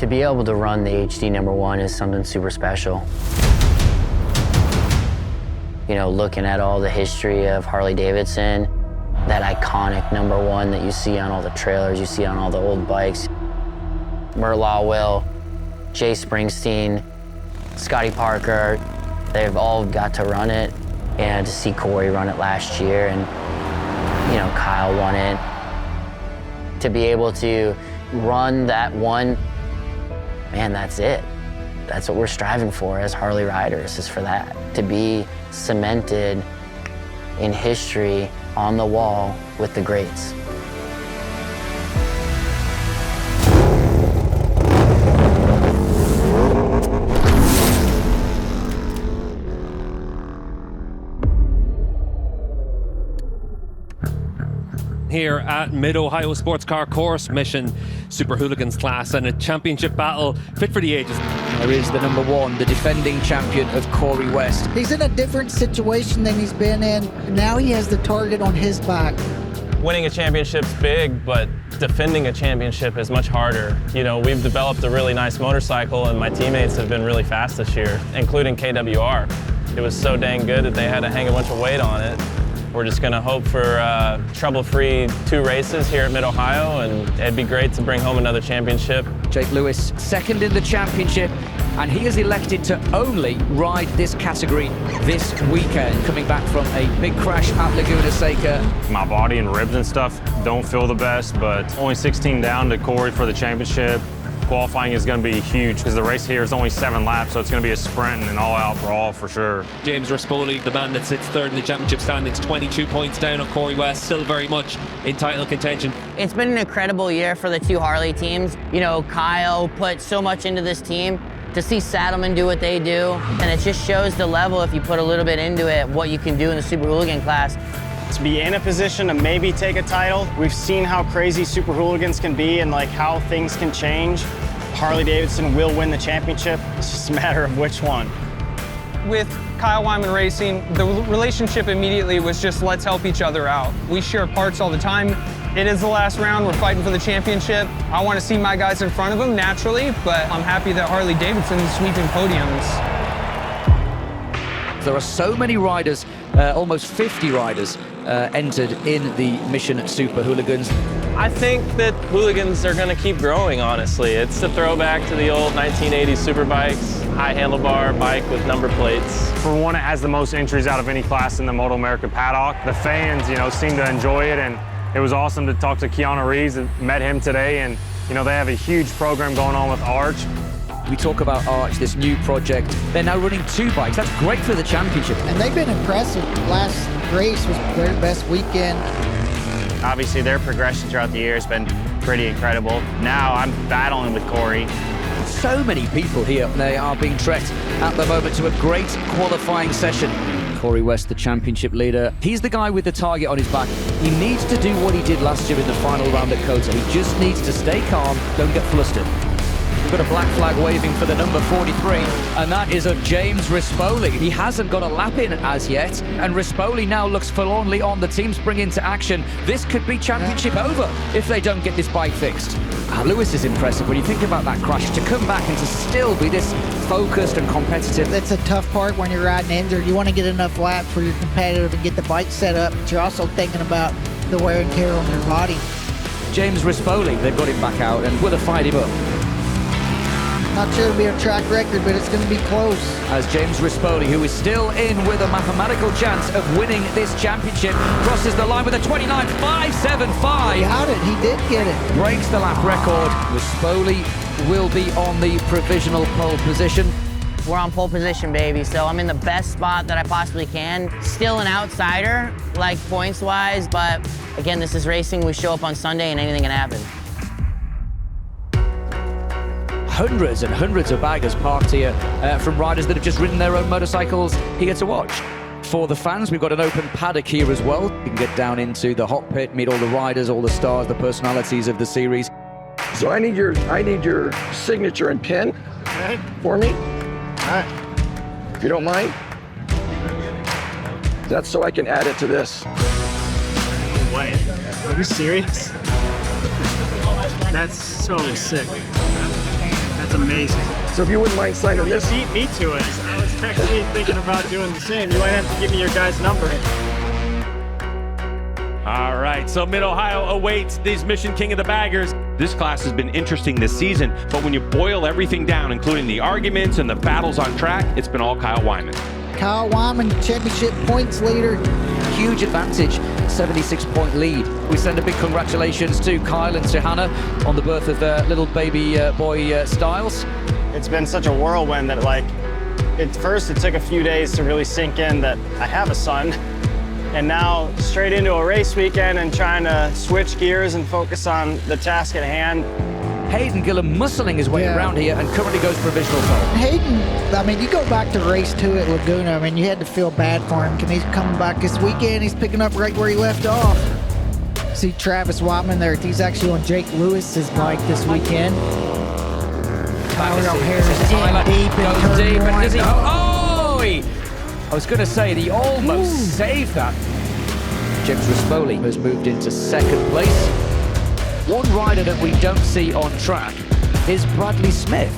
To be able to run the HD #1 is something super special. You know, looking at all the history of Harley-Davidson, that iconic #1 that you see on all the trailers, you see on all the old bikes. Murlaugh Will, Jay Springsteen, Scotty Parker, they've all got to run it. And to see Cory run it last year and, you know, Kyle won it. To be able to run that one, man, that's it. That's what we're striving for as Harley riders, is for that. To be cemented in history on the wall with the greats. Here at Mid-Ohio Sports Car Course Mission Super Hooligans class, and a championship battle fit for the ages. There is the #1, the defending champion of Cory West. He's in a different situation than he's been in. Now he has the target on his back. Winning a championship's big, but defending a championship is much harder. You know, we've developed a really nice motorcycle, and my teammates have been really fast this year, including KWR. It was so dang good that they had to hang a bunch of weight on it. We're just going to hope for trouble-free 2 races here at Mid-Ohio, and it'd be great to bring home another championship. Jake Lewis, second in the championship, and he has elected to only ride this category this weekend, coming back from a big crash at Laguna Seca. My body and ribs and stuff don't feel the best, but only 16 down to Cory for the championship. Qualifying is going to be huge because the race here is only 7 laps, so it's going to be a sprint and an all-out brawl for sure. James Rispoli, the man that sits third in the championship standings, 22 points down on Cory West, still very much in title contention. It's been an incredible year for the 2 Harley teams. You know, Kyle put so much into this team. To see Saddlemen do what they do, and it just shows the level, if you put a little bit into it, what you can do in the Super Hooligan class. To be in a position to maybe take a title, we've seen how crazy Super Hooligans can be and like how things can change. Harley-Davidson will win the championship. It's just a matter of which one. With Kyle Wyman Racing, the relationship immediately was just let's help each other out. We share parts all the time. It is the last round, we're fighting for the championship. I want to see my guys in front of them naturally, but I'm happy that Harley-Davidson is sweeping podiums. There are so many riders, almost 50 riders entered in the Mission Super Hooligans. I think that hooligans are going to keep growing, honestly. It's a throwback to the old 1980s superbikes, high handlebar bike with number plates. For one, it has the most entries out of any class in the MotoAmerica paddock. The fans, you know, seem to enjoy it, and it was awesome to talk to Keanu Reeves and met him today, and you know, they have a huge program going on with Arch. We talk about Arch, this new project. They're now running 2 bikes. That's great for the championship. And they've been impressive. Last race was their best weekend. Obviously, their progression throughout the year has been pretty incredible. Now I'm battling with Cory. So many people here. They are being trekked at the moment to a great qualifying session. Cory West, the championship leader. He's the guy with the target on his back. He needs to do what he did last year in the final round at Kota. He just needs to stay calm, don't get flustered. We've got a black flag waving for the number 43, and that is of James Rispoli. He hasn't got a lap in as yet, and Rispoli now looks forlornly on. The team spring into action. This could be championship over if they don't get this bike fixed. Lewis is impressive when you think about that crash, to come back and to still be this focused and competitive. That's a tough part when you're riding injured. You want to get enough laps where you're competitive and get the bike set up, but you're also thinking about the wear and tear on your body. James Rispoli, they've got him back out and would have fired him up. Not sure it'll be a track record, but it's going to be close. As James Rispoli, who is still in with a mathematical chance of winning this championship, crosses the line with a 29.575. He got it. He did get it. Breaks the lap record. Rispoli will be on the provisional pole position. We're on pole position, baby, so I'm in the best spot that I possibly can. Still an outsider, like points-wise, but again, this is racing. We show up on Sunday and anything can happen. Hundreds and hundreds of baggers parked here from riders that have just ridden their own motorcycles here to watch. For the fans, we've got an open paddock here as well. You can get down into the hot pit, meet all the riders, all the stars, the personalities of the series. So I need your signature and pen for me. All right. If you don't mind. That's so I can add it to this. Wait, are you serious? That's so sick. That's amazing. So if you wouldn't mind signing this. Beat me to it. I was actually thinking about doing the same. You might have to give me your guy's number. All right, so Mid-Ohio awaits these Mission King of the Baggers. This class has been interesting this season, but when you boil everything down, including the arguments and the battles on track, it's been all Kyle Wyman. Kyle Wyman, championship points leader. Huge advantage, 76-point lead. We send a big congratulations to Kyle and to Hannah on the birth of their little baby boy Styles. It's been such a whirlwind that, like, at first it took a few days to really sink in that I have a son. And now straight into a race weekend and trying to switch gears and focus on the task at hand. Hayden Gillam muscling his way around here and currently goes provisional pole. Hayden, I mean, you go back to race 2 at Laguna, I mean, you had to feel bad for him. He's coming back this weekend, he's picking up right where he left off. See Travis Wyman there, he's actually on Jake Lewis's bike this weekend. Tyler O'Hara's in deep in turn 1. I was going to say, he almost saved that. James Rispoli has moved into second place. One rider that we don't see on track is Bradley Smith.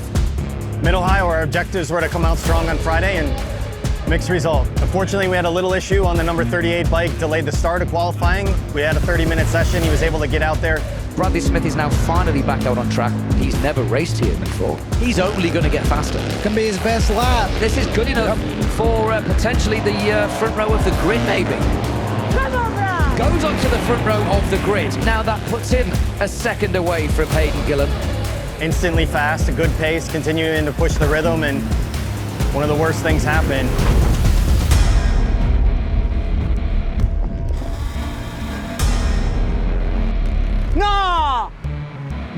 Mid-Ohio, our objectives were to come out strong on Friday, and mixed result. Unfortunately, we had a little issue on the number 38 bike, delayed the start of qualifying. We had a 30-minute session. He was able to get out there. Bradley Smith is now finally back out on track. He's never raced here before. He's only going to get faster. Can be his best lap. This is good enough for potentially the front row of the grid, maybe. Goes onto the front row of the grid. Now that puts him a second away from Hayden Gillam. Instantly fast, a good pace, continuing to push the rhythm, and one of the worst things happened. No!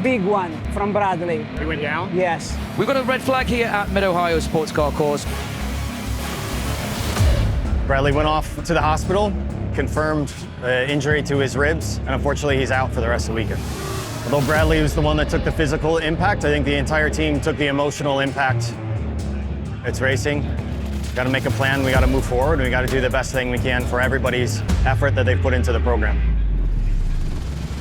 Big one from Bradley. He went down? Yes. We've got a red flag here at Mid-Ohio Sports Car Course. Bradley went off to the hospital, confirmed injury to his ribs, and unfortunately he's out for the rest of the weekend. Although Bradley was the one that took the physical impact, I think the entire team took the emotional impact. It's racing. Got to make a plan, we got to move forward, and we got to do the best thing we can for everybody's effort that they've put into the program.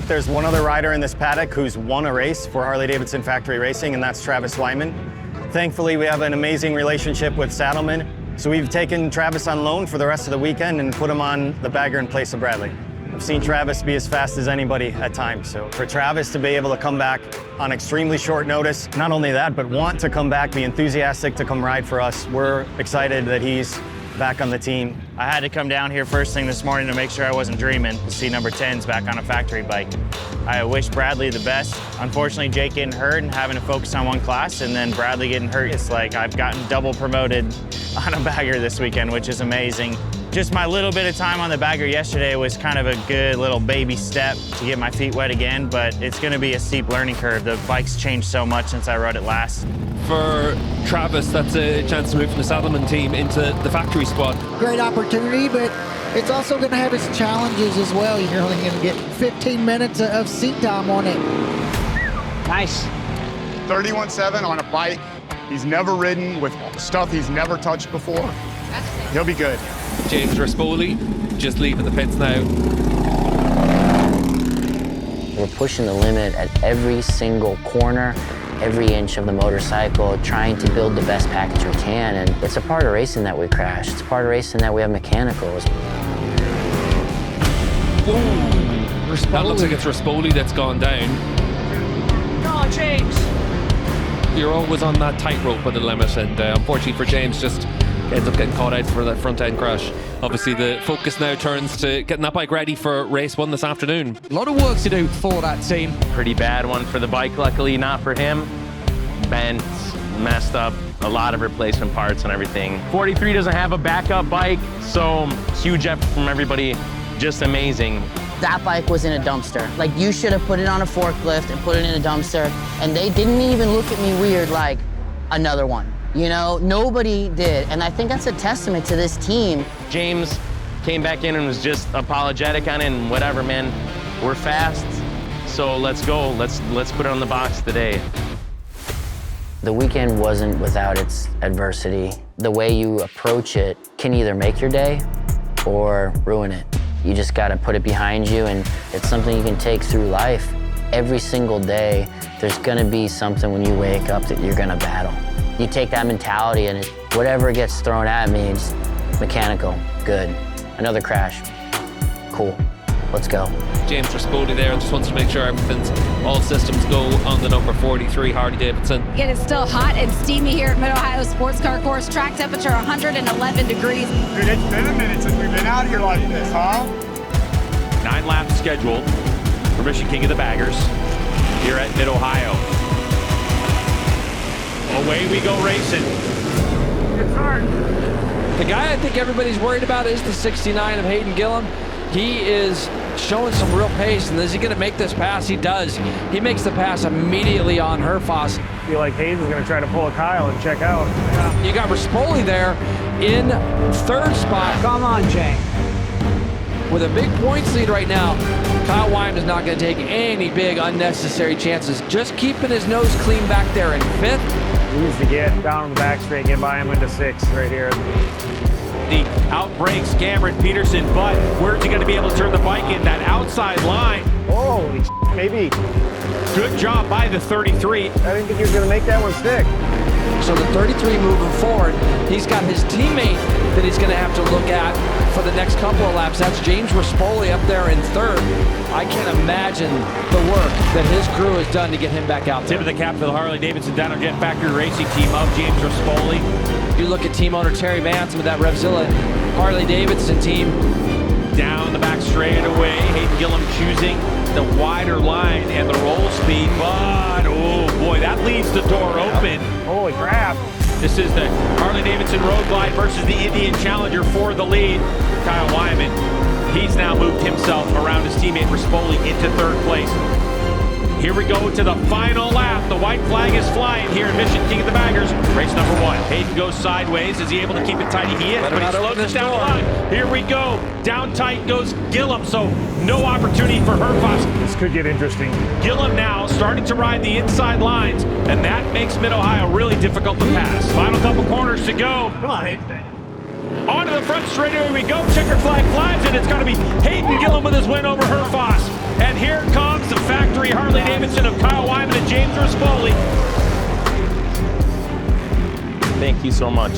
There's one other rider in this paddock who's won a race for Harley-Davidson Factory Racing, and that's Travis Wyman. Thankfully, we have an amazing relationship with Saddleman, so we've taken Travis on loan for the rest of the weekend and put him on the bagger in place of Bradley. I've seen Travis be as fast as anybody at times, so for Travis to be able to come back on extremely short notice, not only that, but want to come back, be enthusiastic to come ride for us, we're excited that he's back on the team. I had to come down here first thing this morning to make sure I wasn't dreaming, to see number 10's back on a factory bike. I wish Bradley the best. Unfortunately, Jake getting hurt and having to focus on one class, and then Bradley getting hurt. It's like I've gotten double promoted on a bagger this weekend, which is amazing. Just my little bit of time on the bagger yesterday was kind of a good little baby step to get my feet wet again, but it's gonna be a steep learning curve. The bike's changed so much since I rode it last. For Travis, that's a chance to move from the Saddleman team into the factory squad. Great opportunity, but it's also going to have its challenges as well. You're only going to get 15 minutes of seat time on it. Nice. 31.7 on a bike he's never ridden, with stuff he's never touched before. He'll be good. James Rispoli just leaving the pits now. We're pushing the limit at every single corner, every inch of the motorcycle, trying to build the best package we can. And it's a part of racing that we crash. It's a part of racing that we have mechanicals. That looks like it's Rispoli that's gone down. No, James. You're always on that tightrope with the limit, and unfortunately for James, just ends up getting caught out for that front end crash. Obviously, the focus now turns to getting that bike ready for race 1 this afternoon. A lot of work to do for that team. Pretty bad one for the bike, luckily not for him. Bent, messed up, a lot of replacement parts and everything. 43 doesn't have a backup bike, so huge effort from everybody, just amazing. That bike was in a dumpster. Like, you should have put it on a forklift and put it in a dumpster, and they didn't even look at me weird like, another one. You know, nobody did, and I think that's a testament to this team. James came back in and was just apologetic on it and whatever, man. We're fast, so let's go. Let's put it on the box today. The weekend wasn't without its adversity. The way you approach it can either make your day or ruin it. You just gotta put it behind you, and it's something you can take through life. Every single day, there's gonna be something when you wake up that you're gonna battle. You take that mentality and whatever gets thrown at me, it's mechanical, good. Another crash, cool, let's go. James Rispoli there just wants to make sure all systems go on the number 43 Harley-Davidson. Again, it's still hot and steamy here at Mid-Ohio Sports Car Course. Track temperature 111 degrees. Dude, it's been a minute since we've been out here like this, huh? 9 laps scheduled for Mission King of the Baggers here at Mid-Ohio. Away we go racing. It's hard. The guy I think everybody's worried about is the 69 of Hayden Gillum. He is showing some real pace, and is he going to make this pass? He does. He makes the pass immediately on Herfoss. I feel like Hayden's going to try to pull a Kyle and check out. You got Rispoli there in third spot. Come on, Jay. With a big points lead right now, Kyle Wyman is not going to take any big unnecessary chances. Just keeping his nose clean back there in fifth. He needs to get down on the back straight, get by him into 6th right here. The outbreaks Cameron Peterson, but where's he going to be able to turn the bike in that outside line? Holy maybe. Good job by the 33. I didn't think he was going to make that one stick. So the 33 moving forward, he's got his teammate that he's going to have to look at for the next couple of laps. That's James Rispoli up there in third. I can't imagine the work that his crew has done to get him back out there. Tip of the cap for the Harley-Davidson Dyno Jet Factory Racing team of James Rispoli. You look at team owner Terry Vance with that Revzilla Harley-Davidson team. Down the back straightaway, Hayden Gillum choosing the wider line and the roll speed, but oh boy, that leaves the door open. Holy crap. This is the Harley-Davidson Road Glide versus the Indian Challenger for the lead. Kyle Wyman, he's now moved himself around his teammate Rispoli into third place. Here we go to the final lap. The white flag is flying here in Mission King of the Baggers. Race number 1. Hayden goes sideways. Is he able to keep it tight? He is, but he slows us down the line. Here we go. Down tight goes Gillum, so no opportunity for Herfoss. This could get interesting. Gillum now starting to ride the inside lines, and that makes Mid-Ohio really difficult to pass. Final couple corners to go. Come on, Hayden. Onto the front straightaway we go. Checker flag flies, and it's going to be Hayden Gillum with his win over Herfoss. And here comes the factory Harley-Davidson of Kyle Wyman and James Rispoli. Thank you so much.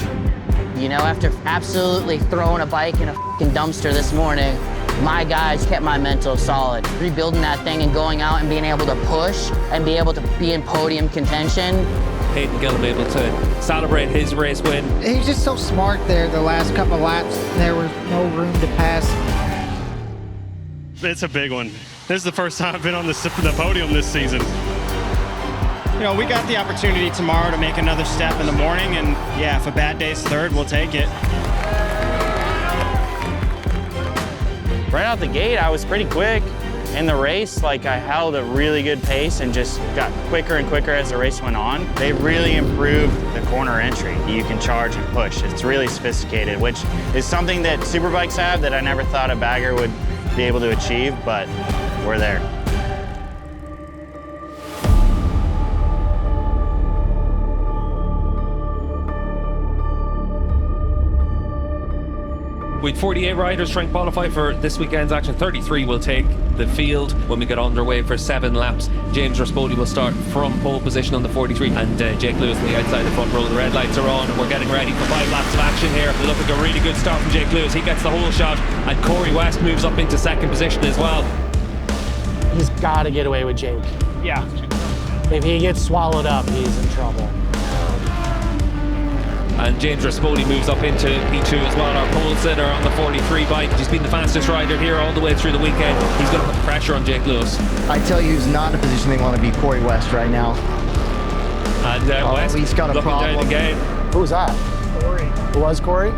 You know, after absolutely throwing a bike in a fucking dumpster this morning, my guys kept my mental solid. Rebuilding that thing and going out and being able to push and be able to be in podium contention. Hayden Gillum able to celebrate his race win. He's just so smart there the last couple of laps. There was no room to pass. It's a big one. This is the first time I've been on the podium this season. You know, we got the opportunity tomorrow to make another step in the morning, and yeah, if a bad day's third, we'll take it. Right out the gate, I was pretty quick. In the race, I held a really good pace and just got quicker and quicker as the race went on. They really improved the corner entry. You can charge and push. It's really sophisticated, which is something that superbikes have that I never thought a bagger would be able to achieve, but we're there. With 48 riders trying to qualify for this weekend's action, 33 will take the field when we get underway for 7 laps. James Rispoli will start from pole position on the 43, and Jake Lewis on the outside the front row. The red lights are on, and we're getting ready for 5 laps of action here. They look like a really good start from Jake Lewis. He gets the whole shot, and Cory West moves up into second position as well. He's got to get away with Jake. Yeah. If he gets swallowed up, he's in trouble. And James Rispoli moves up into P2 as well, our pole sitter on the 43 bike. He's been the fastest rider here all the way through the weekend. He's going to put pressure on Jake Lewis. I tell you who's not in a position they want to be, Cory West right now. And West he's got a problem. Down again. Who was that? Cory. Who was Cory?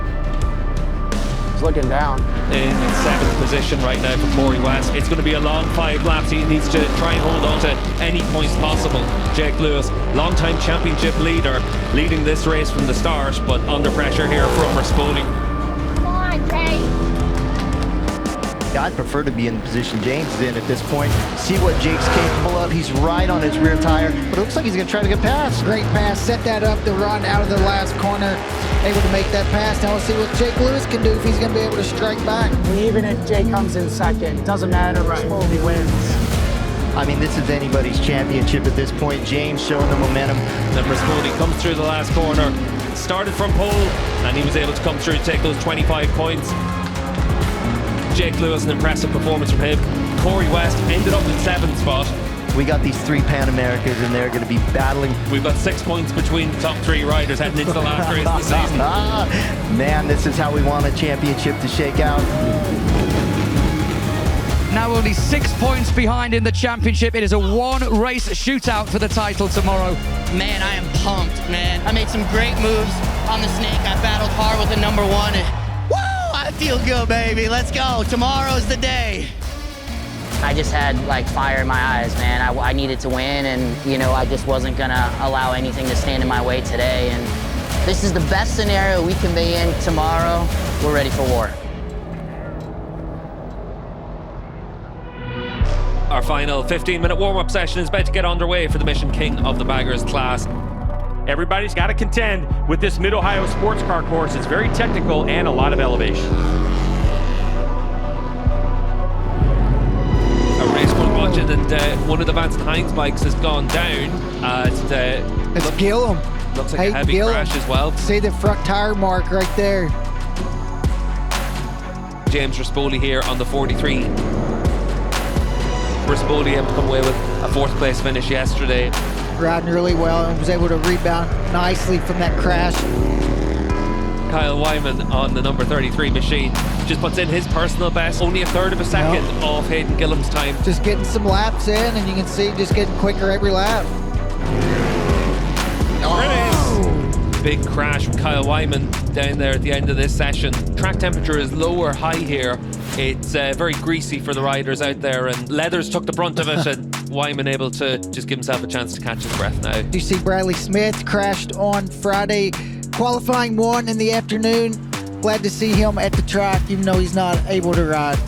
He's looking down. In 7th position right now for Cory West. It's going to be a long 5 laps. He needs to try and hold on to any points possible. Jake Lewis, long-time championship leader, leading this race from the start, but under pressure here from Rispoli. Come on, Jay. I'd prefer to be in the position James is in at this point. See what Jake's capable of. He's right on his rear tire, but it looks like he's going to try to get past. Great pass, set that up to run out of the last corner. Able to make that pass. Now we'll see what Jake Lewis can do if he's going to be able to strike back. And even if Jake comes in second, doesn't matter. Rispoli wins. I mean, this is anybody's championship at this point. James showing the momentum. Then Rispoli comes through the last corner, started from pole, and he was able to come through and take those 25 points. Jake Lewis, an impressive performance from him. Cory West ended up in 7th spot. We got these 3 Pan Americas, and they're going to be battling. We've got 6 points between the top 3 riders heading into the last race of the season. Man, this is how we want a championship to shake out. Now only 6 points behind in the championship. It is a 1-race shootout for the title tomorrow. Man, I am pumped, man. I made some great moves on the snake. I battled hard with the number 1. And woo, I feel good, baby. Let's go. Tomorrow's the day. I just had like fire in my eyes, man. I needed to win, and you know, I just wasn't gonna allow anything to stand in my way today. And this is the best scenario we can be in tomorrow. We're ready for war. Our final 15-minute warm-up session is about to get underway for the Mission King of the Baggers class. Everybody's got to contend with this Mid-Ohio sports car course. It's very technical and a lot of elevation. A race one watching, and one of the Vance and Hines bikes has gone down. It's Gillum. Looks like a heavy crash as well. See the front tire mark right there. James Rispoli here on the 43. Rispoli able to come away with a 4th place finish yesterday. Riding really well and was able to rebound nicely from that crash. Kyle Wyman on the number 33 machine just puts in his personal best, only 1/3 of a second off Hayden Gillum's time. Just getting some laps in, and you can see just getting quicker every lap. Big crash from Kyle Wyman down there at the end of this session. Track temperature is low or high here. It's very greasy for the riders out there, and Leathers took the brunt of it, and Wyman able to just give himself a chance to catch his breath now. You see Bradley Smith crashed on Friday, qualifying 1 in the afternoon. Glad to see him at the track, even though he's not able to ride.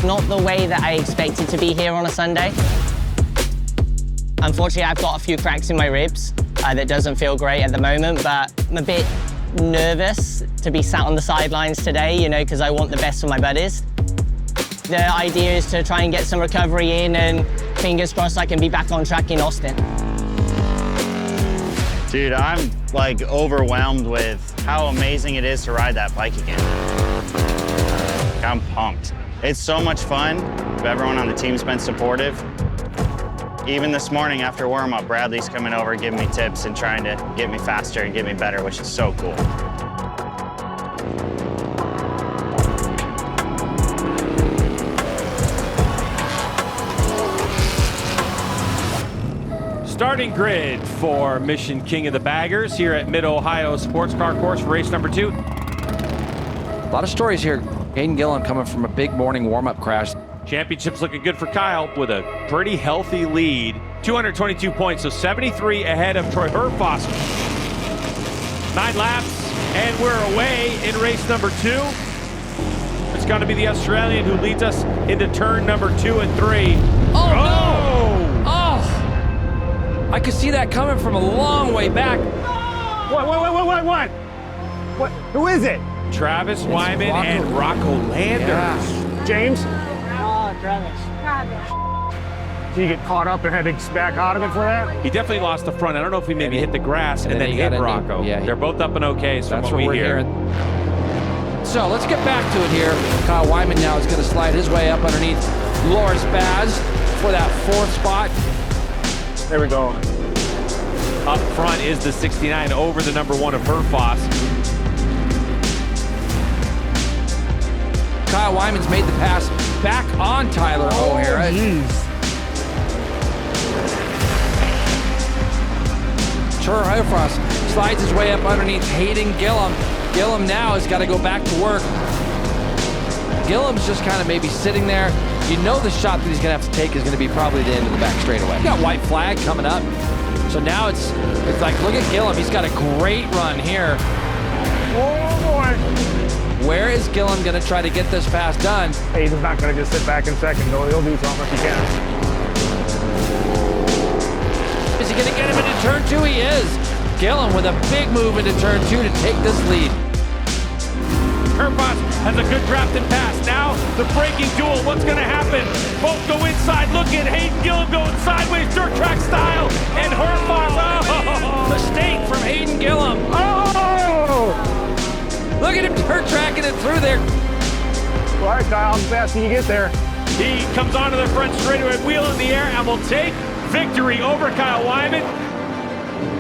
Not the way that I expected to be here on a Sunday. Unfortunately, I've got a few cracks in my ribs. That doesn't feel great at the moment, but I'm a bit nervous to be sat on the sidelines today, you know, because I want the best for my buddies. The idea is to try and get some recovery in, and fingers crossed I can be back on track in Austin. Dude, I'm like overwhelmed with how amazing it is to ride that bike again. I'm pumped. It's so much fun. Everyone on the team's been supportive. Even this morning after warm-up, Bradley's coming over, giving me tips and trying to get me faster and get me better, which is so cool. Starting grid for Mission King of the Baggers here at Mid-Ohio Sports Car Course, race number 2. A lot of stories here. Hayden Gillum coming from a big morning warm-up crash. Championship's looking good for Kyle with a pretty healthy lead. 222 points, so 73 ahead of Troy Herfoss. 9 laps, and we're away in race number 2. It's going to be the Australian who leads us into turn number 2 and 3. Oh, no! Oh! I could see that coming from a long way back. What? Who is it? Travis Wyman and Rocco Landers. Yeah. James? Oh, Travis. Did he get caught up and had to back out of it for that? He definitely lost the front. I don't know if he maybe hit the grass and then he hit got Rocco. Yeah, they're both up and okay, so that's what we we're hear. Hearing. So let's get back to it here. Kyle Wyman now is going to slide his way up underneath Loris Baz for that 4th spot. There we go. Up front is the 69 over the number 1 of Herfoss. Kyle Wyman's made the pass back on Tyler O'Hara. Troy Herfoss slides his way up underneath Hayden Gillum. Gillum now has got to go back to work. Gillum's just kind of maybe sitting there. You know the shot that he's going to have to take is going to be probably the end of the back straightaway. He got white flag coming up. So now it's like, look at Gillum. He's got a great run here. Oh, boy. Where is Gillum going to try to get this pass done? Hey, he's not going to just sit back in second, though. He'll do something if he can. Is he going to get him into turn 2? He is. Gillum with a big move into turn 2 to take this lead. Herpas has a good draft and pass. Now the breaking duel, what's going to happen? Both go inside, look at Hayden Gillum going sideways, dirt track style, and Herpas, Mistake from Hayden Gillum. oh! Look at him dirt tracking it through there. All right, Kyle, how fast can you get there? He comes onto the front straightaway, wheel in the air, and will take victory over Kyle Wyman.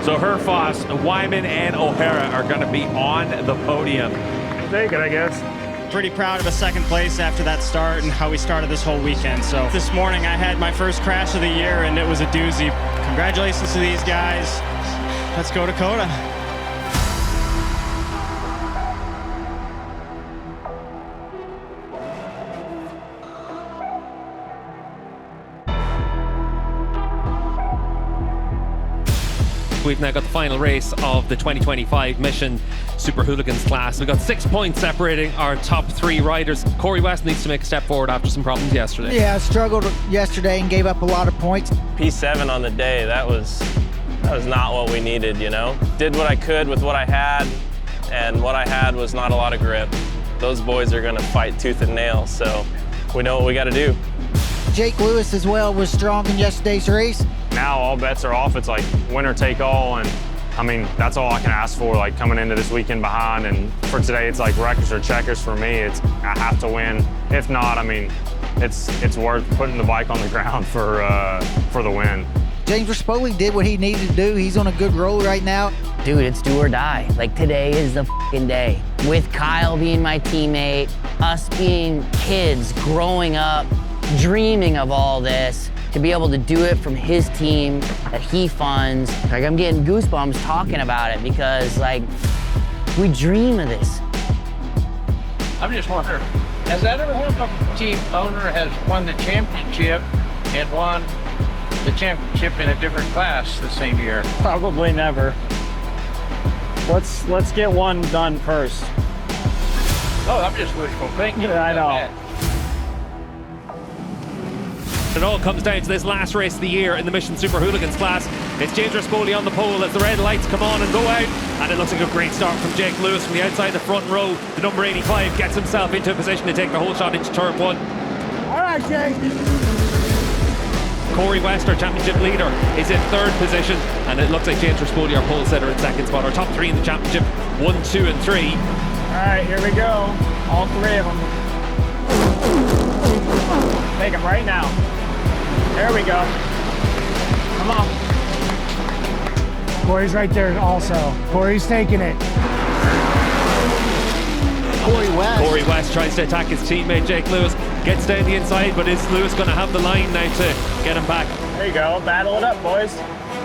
So Herpas, Wyman, and O'Hara are going to be on the podium. Take it, I guess. Pretty proud of a second place after that start and how we started this whole weekend. So this morning I had my first crash of the year and it was a doozy. Congratulations to these guys. Let's go Dakota. We've now got the final race of the 2025 Mission Super Hooligans class. We've got 6 points separating our top 3 riders. Cory West needs to make a step forward after some problems yesterday. Yeah, struggled yesterday and gave up a lot of points. P7 on the day, that was not what we needed, you know? Did what I could with what I had, and what I had was not a lot of grip. Those boys are gonna fight tooth and nail, so we know what we gotta do. Jake Lewis as well was strong in yesterday's race. Now all bets are off. It's like winner take all, and I mean, that's all I can ask for, like coming into this weekend behind. And for today, it's like wreckers or checkers for me. I have to win. If not, I mean, it's worth putting the bike on the ground for the win. James Rispoli did what he needed to do. He's on a good roll right now. Dude, it's do or die. Like, today is the f***ing day. With Kyle being my teammate, us being kids growing up, dreaming of all this, to be able to do it from his team that he funds. Like, I'm getting goosebumps talking about it because, like, we dream of this. I'm just wondering, has that ever happened? A team owner has won the championship and won the championship in a different class the same year? Probably never. Let's get one done first. Oh, I'm just wishful thinking. Yeah, I know. It all comes down to this last race of the year in the Mission Super Hooligans class. It's James Rispoli on the pole as the red lights come on and go out. And it looks like a great start from Jake Lewis from the outside the front row. The number 85 gets himself into a position to take the whole shot into turn 1. All right, Jake. Cory West, our championship leader, is in 3rd position. And it looks like James Rispoli, our pole setter, in 2nd spot. Our top 3 in the championship, 1, 2, and 3. All right, here we go. All 3 of them. Take them right now. There we go. Come on. Cory's right there also. Cory's taking it. Cory West tries to attack his teammate Jake Lewis. Gets down the inside, but is Lewis going to have the line now to get him back? There you go. Battle it up, boys.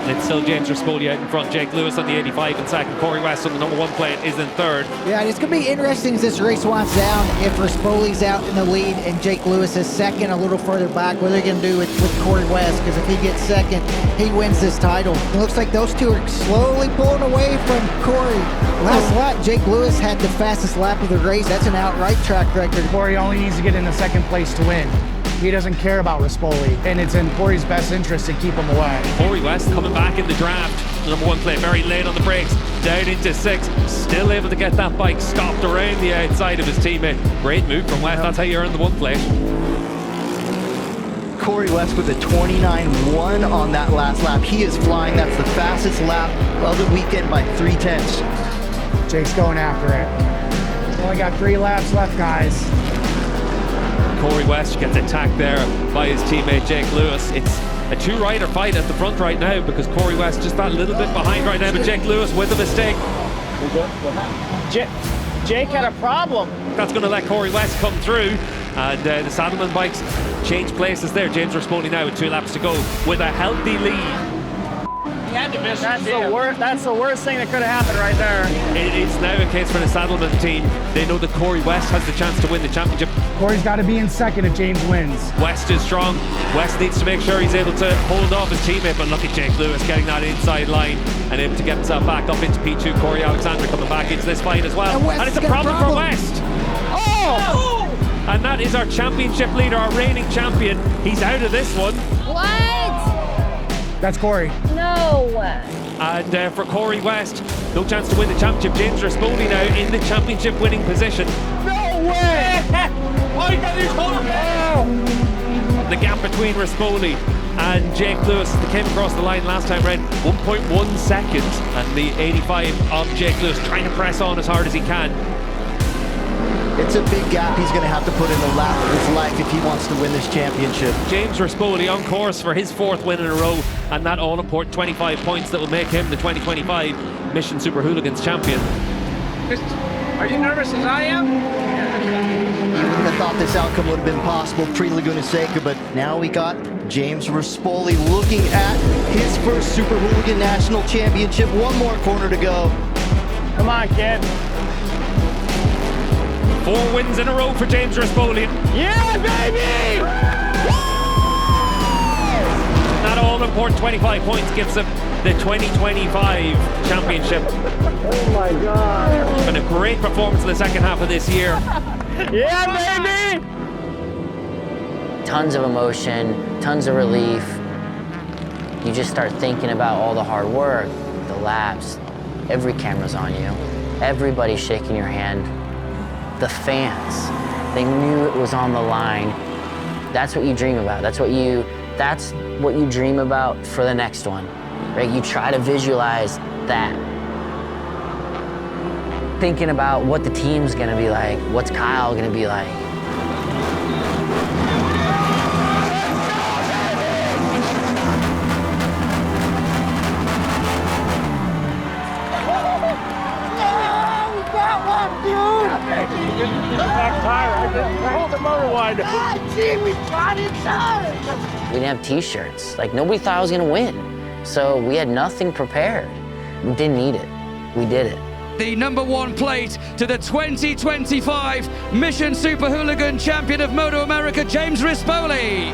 And it's still James Rispoli out in front. Jake Lewis on the 85 in 2nd. Cory West on the number 1 plate is in 3rd. Yeah, it's going to be interesting as this race winds down if Rispoli's out in the lead and Jake Lewis is 2nd a little further back. What are they going to do with Cory West? Because if he gets 2nd, he wins this title. It looks like those two are slowly pulling away from Cory. Last lap, Jake Lewis had the fastest lap of the race. That's an outright track record. Cory only needs to get in the 2nd place to win. He doesn't care about Rispoli, and it's in Cory's best interest to keep him away. Cory West coming back in the draft. The number 1 plate, very late on the brakes, down into 6th, still able to get that bike stopped around the outside of his teammate. Great move from West, that's how you earn the 1 plate. Cory West with a 29.1 on that last lap. He is flying. That's the fastest lap of the weekend by 3/10. Jake's going after it. Only got 3 laps left, guys. Cory West gets attacked there by his teammate Jake Lewis. It's a 2-rider fight at the front right now because Cory West just that little bit behind right now, but Jake Lewis with a mistake. Jake had a problem. That's going to let Cory West come through, and the Saddleman bikes change places there. James Rispoli now with 2 laps to go with a healthy lead. He had to miss. That's the worst thing that could have happened right there. It's now a case for the Saddleman team. They know that Cory West has the chance to win the championship. Cory's got to be in 2nd if James wins. West is strong. West needs to make sure he's able to hold off his teammate, but look at Jake Lewis getting that inside line and able to get himself back up into P2. Corey Alexander coming back into this fight as well. And it's a problem for West. Oh! And that is our championship leader, our reigning champion. He's out of this one. What? That's Cory. No. And for Cory West, no chance to win the championship. James Rispoli now in the championship winning position. No! way! The gap between Rispoli and Jake Lewis that came across the line last time around, 1.1 seconds, and the 85 of Jake Lewis trying to press on as hard as he can. It's a big gap he's going to have to put in the lap of his life if he wants to win this championship. James Rispoli on course for his 4th win in a row, and that all-important 25 points that will make him the 2025 Mission Super Hooligans champion. Are you nervous as I am? You wouldn't have thought this outcome would have been possible pre-Laguna Seca, but now we got James Rispoli looking at his first Super Hooligan National Championship. One more corner to go. Come on, kid. 4 wins in a row for James Rispoli. Yeah, baby! That all-important 25 points gives him the 2025 championship. Oh my God. It's been a great performance in the second half of this year. Yeah, baby! Tons of emotion, tons of relief. You just start thinking about all the hard work, the laps. Every camera's on you. Everybody's shaking your hand. The fans, they knew it was on the line. That's what you dream about. That's what you dream about for the next one, right? You try to visualize that. Thinking about what the team's gonna be like, what's Kyle gonna be like. We didn't have t-shirts. Like, nobody thought I was gonna win. So we had nothing prepared. We didn't need it. We did it. The #1 plate to the 2025 Mission Super Hooligan Champion of MotoAmerica, James Rispoli.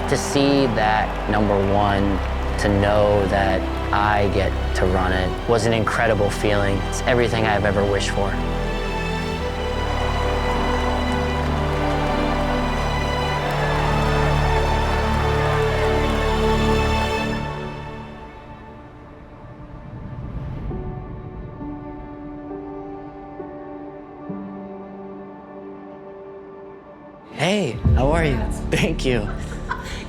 To see that #1, to know that I get to run it, was an incredible feeling. It's everything I've ever wished for. Hey, how are you? Thank you.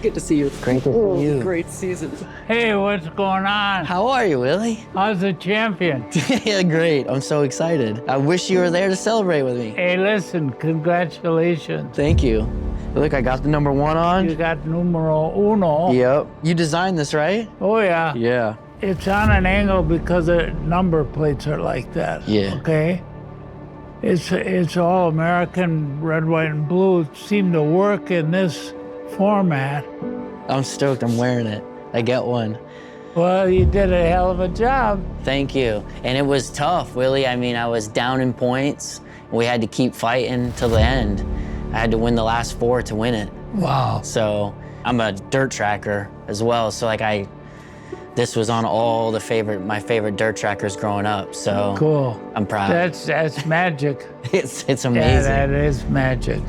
Good to see you. Great to see you. Great season. Hey, what's going on? How are you, Willie? How's the champion? Yeah, great. I'm so excited. I wish you were there to celebrate with me. Hey, listen, congratulations. Thank you. Look, I got the #1 on. You got numero uno. Yep. You designed this, right? Oh, yeah. Yeah. It's on an angle because the number plates are like that. Yeah. Okay? It's all American, red, white, and blue. It seemed to work in this format. I'm stoked. I'm wearing it. I get one. Well, you did a hell of a job. Thank you. And it was tough, Willie. I mean, I was down in points. We had to keep fighting till the end. I had to win the last 4 to win it. Wow. So I'm a dirt tracker as well. So this was on all my favorite dirt trackers growing up. So cool. I'm proud. That's magic. It's amazing. Yeah, that is magic.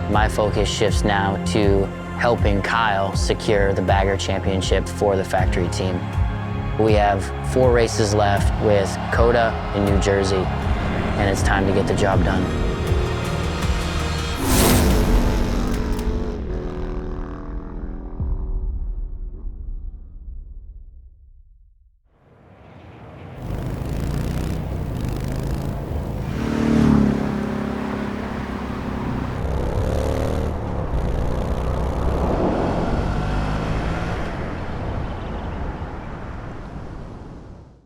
My focus shifts now to helping Kyle secure the Bagger Championship for the factory team. We have 4 races left with COTA in New Jersey, and it's time to get the job done.